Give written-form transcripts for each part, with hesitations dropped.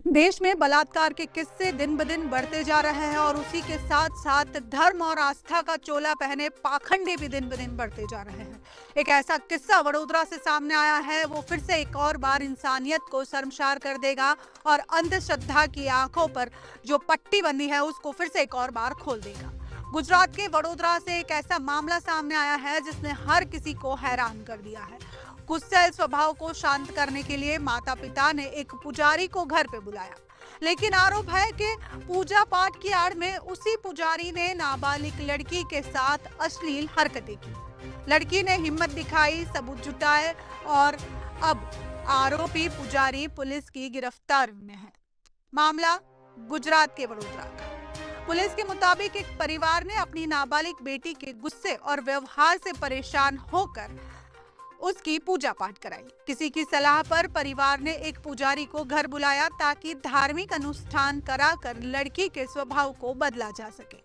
देश में बलात्कार के किस्से दिन ब दिन बढ़ते जा रहे हैं और उसी के साथ साथ धर्म और आस्था का चोला पहने पाखंडी भी दिन ब दिन बढ़ते जा रहे हैं। एक ऐसा किस्सा वडोदरा से सामने आया है, वो फिर से एक और बार इंसानियत को शर्मसार कर देगा और अंधश्रद्धा की आंखों पर जो पट्टी बंधी है उसको फिर से एक और बार खोल देगा। गुजरात के वडोदरा से एक ऐसा मामला सामने आया है जिसने हर किसी को हैरान कर दिया है। गुस्सैल स्वभाव को शांत करने के लिए माता पिता ने एक पुजारी को घर पे बुलाया, लेकिन आरोप है कि पूजा पाठ की आड़ में उसी पुजारी ने नाबालिग लड़की के साथ अश्लील हरकतें की। लड़की ने हिम्मत दिखाई, सबूत जुटाए और अब आरोपी पुजारी पुलिस की गिरफ्तारी में है। मामला गुजरात के वडोदरा का। पुलिस के मुताबिक एक परिवार ने अपनी नाबालिग बेटी के गुस्से और व्यवहार से परेशान होकर उसकी पूजा पाठ कराई। किसी की सलाह पर परिवार ने एक पुजारी को घर बुलाया ताकि धार्मिक अनुष्ठान कराकर लड़की के स्वभाव को बदला जा सके।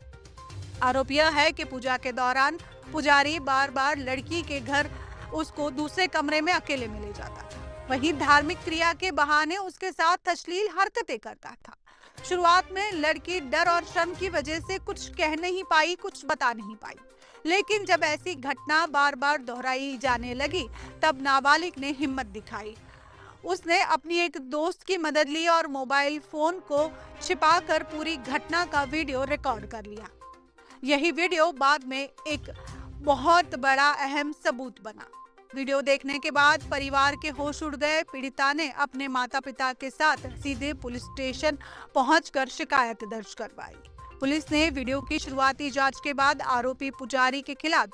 आरोप यह है कि पूजा के दौरान पुजारी बार बार लड़की के घर उसको दूसरे कमरे में अकेले में ले जाता था। वहीं धार्मिक क्रिया के बहाने उसके साथ अश्लील हरकतें करता था। शुरुआत में लड़की डर और शर्म की वजह से कुछ कह नहीं पाई, कुछ बता नहीं पाई, लेकिन जब ऐसी घटना बार बार दोहराई जाने लगी तब नाबालिग ने हिम्मत दिखाई। उसने अपनी एक दोस्त की मदद ली और मोबाइल फोन को छिपाकर पूरी घटना का वीडियो रिकॉर्ड कर लिया। यही वीडियो बाद में एक बहुत बड़ा अहम सबूत बना। वीडियो देखने के बाद परिवार के होश उड़ गए। पीड़िता ने अपने माता पिता के साथ सीधे पुलिस स्टेशन पहुंचकर शिकायत दर्ज करवाई। पुलिस ने वीडियो की शुरुआती जांच के बाद आरोपी पुजारी के खिलाफ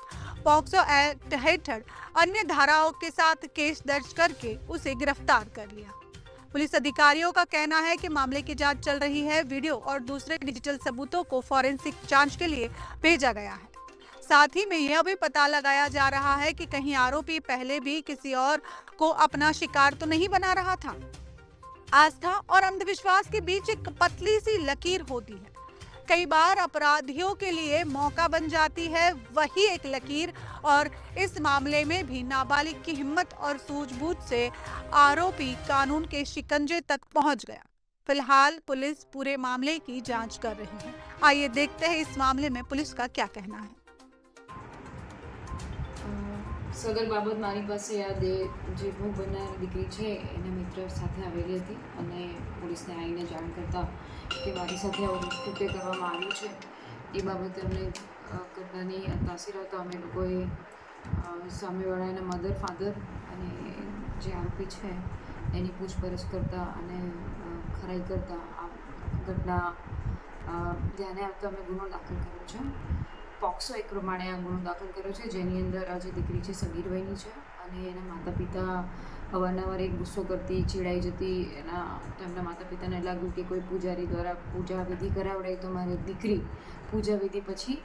पॉक्सो एक्ट हेठड़ अन्य धाराओं के साथ केस दर्ज करके उसे गिरफ्तार कर लिया। पुलिस अधिकारियों का कहना है कि मामले की जांच चल रही है। वीडियो और दूसरे डिजिटल सबूतों को फॉरेंसिक जांच के लिए भेजा गया है। साथ ही में यह भी पता लगाया जा रहा है कि कहीं आरोपी पहले भी किसी और को अपना शिकार तो नहीं बना रहा था। आस्था और अंधविश्वास के बीच एक पतली सी लकीर होती है। कई बार अपराधियों के लिए मौका बन जाती है वही एक लकीर, और इस मामले में भी नाबालिग की हिम्मत और सूझबूझ से आरोपी कानून के शिकंजे तक पहुंच गया। फिलहाल पुलिस पूरे मामले की जांच कर रही है। आइए देखते हैं इस मामले में पुलिस का क्या कहना है। સદર બાબત મારી પાસે યાદ જે ભોગ બનનાર દીકરી છે એના મિત્ર સાથે આવેલી હતી અને પોલીસને આવીને જાણ કરતા કે મારી સાથે આવું કૃત્ય કરવામાં આવ્યું છે એ બાબતે અમને ઘટનાની તાસીર આવતા અમે લોકોએ સામેવાળાના મધર ફાધર અને જે આરોપી છે એની પૂછપરછ કરતા અને ખરાઈ કરતા આ ઘટના ધ્યાને આવતા અમે ગુનો દાખલ કર્યો છે। પોક્સો એક પ્રમાણે આ ગુનો દાખલ કર્યો છે, જેની અંદર આ જે દીકરી છે સગીર વયની છે અને એના માતા પિતા અવારનવાર એક ગુસ્સો કરતી, ચીડાઈ જતી। તેમના માતા પિતાને લાગ્યું કે કોઈ પૂજારી દ્વારા પૂજા વિધિ કરાવડાય તો મારી દીકરી પૂજા વિધિ પછી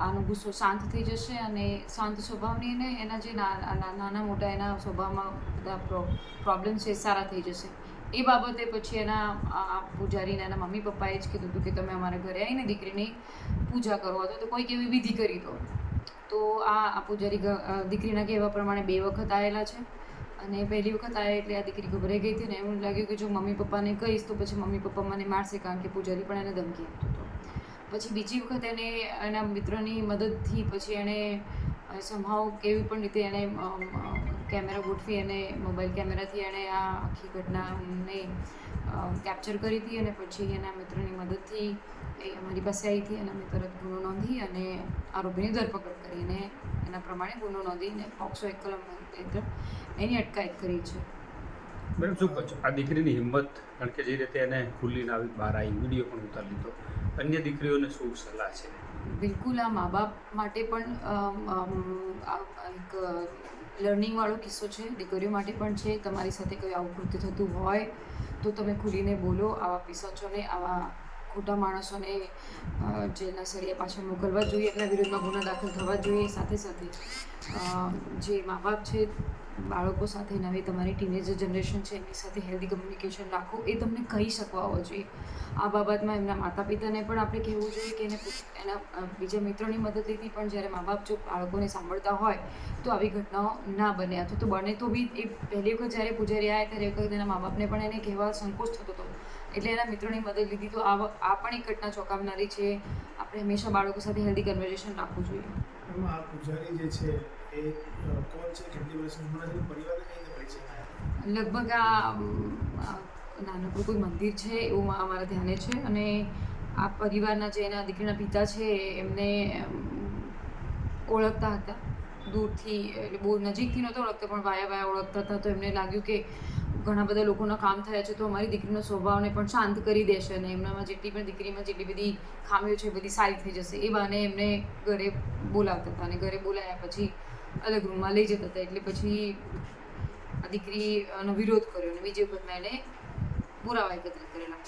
આનો ગુસ્સો શાંત થઈ જશે અને શાંત સ્વભાવની એને એના જે નાના મોટા એના સ્વભાવમાં બધા પ્રોબ્લેમ છે સારા થઈ જશે। એ બાબતે પછી એના પૂજારીને એના મમ્મી પપ્પાએ જ કીધું હતું કે તમે અમારા ઘરે આવીને દીકરીની પૂજા કરો અથવા તો કોઈક એવી વિધિ કરી દો। તો આ પૂજારી દીકરીના કહેવા પ્રમાણે 2 વખત આવેલા છે અને પહેલી વખત આવ્યા એટલે આ દીકરી ગભરાઈ ગઈ હતી ને એમ લાગ્યું કે જો મમ્મી પપ્પાને કહીશ તો પછી મમ્મી પપ્પા મને મારશે, કારણ કે પૂજારી પણ એને ધમકી આપતો હતો। પછી બીજી વખત એને એના મિત્રની મદદથી પછી એણે સંભાવ કેવી પણ રીતે એણે કેમેરા ગોઠવી અને મોબાઈલ કેમેરાથી એણે આ આખી ઘટનાને કેપ્ચર કરી હતી અને પછી એના મિત્રની મદદથી એ અમારી પાસે આવી હતી અને અમે તરત ગુનો નોંધી અને આરોપીની ધરપકડ કરીને એના પ્રમાણે ગુનો નોંધીને પોક્સો એક કલમ હેઠળ એની અટકાયત કરી છે। મેડમ શું કહો છો આ દીકરીની હિંમત, કારણ કે જે રીતે એને ખુલ્લીને આવી બહાર આવી, વિડીયો પણ ઉતારી લીધો, અન્ય દીકરીઓને શું સલાહ છે? બિલકુલ આ મા બાપ માટે પણ એક લર્નિંગવાળો કિસ્સો છે, દીકરીઓ માટે પણ છે। તમારી સાથે કોઈ આવું કૃત્ય થતું હોય તો તમે ખુલીને બોલો। આવા પિશાચોને, આવા ખોટા માણસોને જેલના સળિયા પાછળ મોકલવા જોઈએ, એમના વિરુદ્ધમાં ગુના દાખલ થવા જોઈએ। સાથે સાથે જે મા બાપ છે બાળકો સાથે, નવી તમારી ટીનેજર જનરેશન છે એમની સાથે હેલ્ધી કમ્યુનિકેશન રાખો, એ તમને કહી શકવા હોવો જોઈએ। આ બાબતમાં એમના માતા પિતાને પણ આપણે કહેવું જોઈએ કે એના બીજા મિત્રોની મદદથી પણ જ્યારે મા બાપ જો બાળકોને સાંભળતા હોય તો આવી ઘટનાઓ ના બને, અથવા તો બને તો બી એ પહેલી વખત જ્યારે પૂજારી આવ્યા ત્યારે વખત એના મા બાપને પણ એને કહેવા સંકોચ થતો હતો એટલે એના મિત્રોની મદદ લીધી. તો આ પણ એક ઘટના ચોંકાવનારી છે. આપણે હંમેશા બાળકો સાથે હેલ્ધી કન્વર્ઝેશન રાખવું જોઈએ. એમાં આ પૂજારી જે છે એ કોણ છે, કેટલી વર્ષની ઉંમર છે, પરિવારને કઈ રીતે પરિચય થયા? લગભગ આ નાનકડું કોઈ મંદિર છે એવું અમારા ધ્યાને છે. અને આ પરિવારના જે એના દીકરીના પિતા છે એમને ઓળખતા હતા દૂરથી, એટલે બહુ નજીકથી નહોતા ઓળખતા પણ વાયા ઓળખતા હતા. તો એમને લાગ્યું કે ઘણા બધા લોકોના કામ થયા છે તો અમારી દીકરીનો સ્વભાવને પણ શાંત કરી દેશે અને એમનામાં દીકરીમાં જેટલી બધી ખામીઓ છે એ બધી સારી થઈ જશે. એ બહાને એમને ઘરે બોલાવતા હતા અને ઘરે બોલાવ્યા પછી અલગ રૂમમાં લઈ જતા હતા. એટલે પછી આ દીકરીનો વિરોધ કર્યો અને બીજી વખતમાં એને પુરાવા એકત્રિત કરેલા.